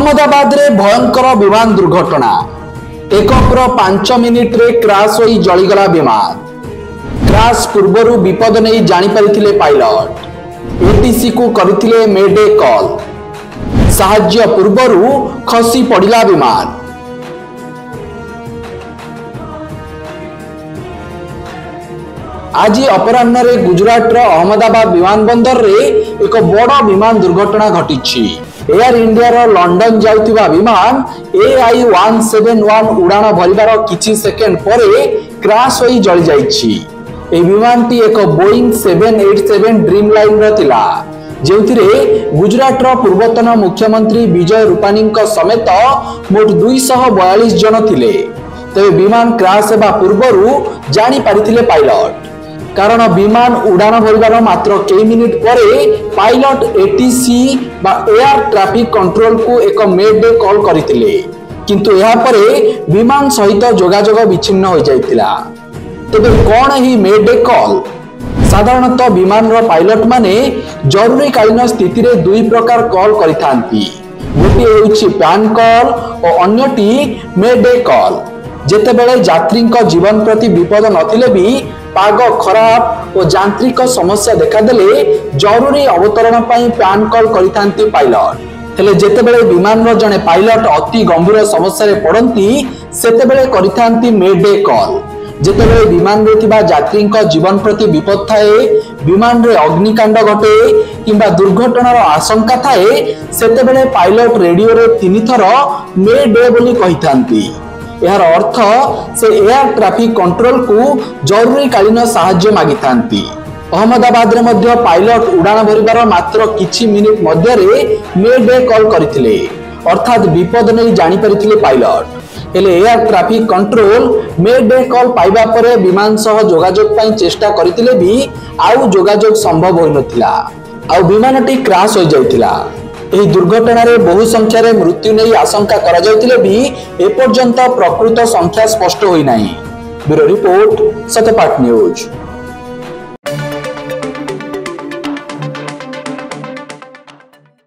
अहमदाबाद रे भयंकर विमान दुर्घटना 1:05 मिनिट रे क्राश होई जळीगला विमान। क्राश पूर्वरु विपद नहीं जानी परिथिले पायलट। एटीसी को करथिले मेडे कॉल। साहाय्य पूर्वरु खसी पड़िला विमान। आज अपराह्न रे गुजरात रो अहमदाबाद विमानबंदर रे एक बड़ विमान दुर्घटना घटिछि। एयर इंडिया रो लंडन जाउथिबा विमान AI-171 उड़ान भरिबार किछि सेकेंड परे क्राश होई जळि जाइछि। ए विमानटी एक बोइंग 787 ड्रीम लाइन रो थिला, जेउथिरे गुजरात रो पूर्वतन मुख्यमंत्री विजय रूपानी समेत मोट 242 जन थिले। तबे विमान क्राश हेबा पूर्वरु जानि पारिथिले पायलट, कारण विमान उड़ान भरिबार मात्र कई मिनिट परे पायलट एटीसी बा एयर ट्रैफिक कंट्रोल को एक मेडे कॉल करथिले, किंतु एहा परे विमान सहित जोगाजोग विच्छिन्न हो जाइतिला। तबे कोन ही मेडे कॉल? साधारणतः विमान रो पायलट माने जरूरी कालीन स्थिति रे दुई प्रकार कॉल करिथांती। गोटे होउछि पैन कॉल और अन्यटी मेडे कॉल। जेतेबेले यात्री जीवन प्रति विपद नथिले भी पाग खराब और यांत्रिक समस्या देखा देले जरूरी अवतरण पई पैन कॉल करिथांती पायलट। हेले जेतेबेले विमान रो जने पायलट अति गंभीर समस्या रे पड़ंती सेतेबेले करिथांती मेडे कॉल। जेतेबेले विमान रे थिबा यात्री जीवन प्रति विपद थाए, विमान रे अग्निकांड घटे किंबा दुर्घटनार आशंका थाए, सेतेबेले पायलट रेडियो रे 3 थर मेडे बोली कहिथांती। यार अर्थ से एयर ट्रैफिक कंट्रोल को जरूरी कालीन साहाय्य मागिथांती। अहमदाबाद रे मध्य पायलट उड़ान भरिबार मात्र किछि मिनिट मध्य रे मेडे कॉल करथिले, अर्थात विपद नहीं जानि परिथिले पायलट। हेले एयर ट्रैफिक कंट्रोल मेडे कॉल पाइबा परे विमान सह जोगाजोग पई चेष्टा करथिले भी आउ जोगाजोग संभव होई नथिला, आउ विमानटी क्राश हो जाइतिला। एही दुर्घटना रे बहु संख्या रे मृत्यु नहीं आशंका करा जाउतिले भी एपर्यंत प्रकृत संख्या स्पष्ट होई नाही। Bureau report, Satyapath news.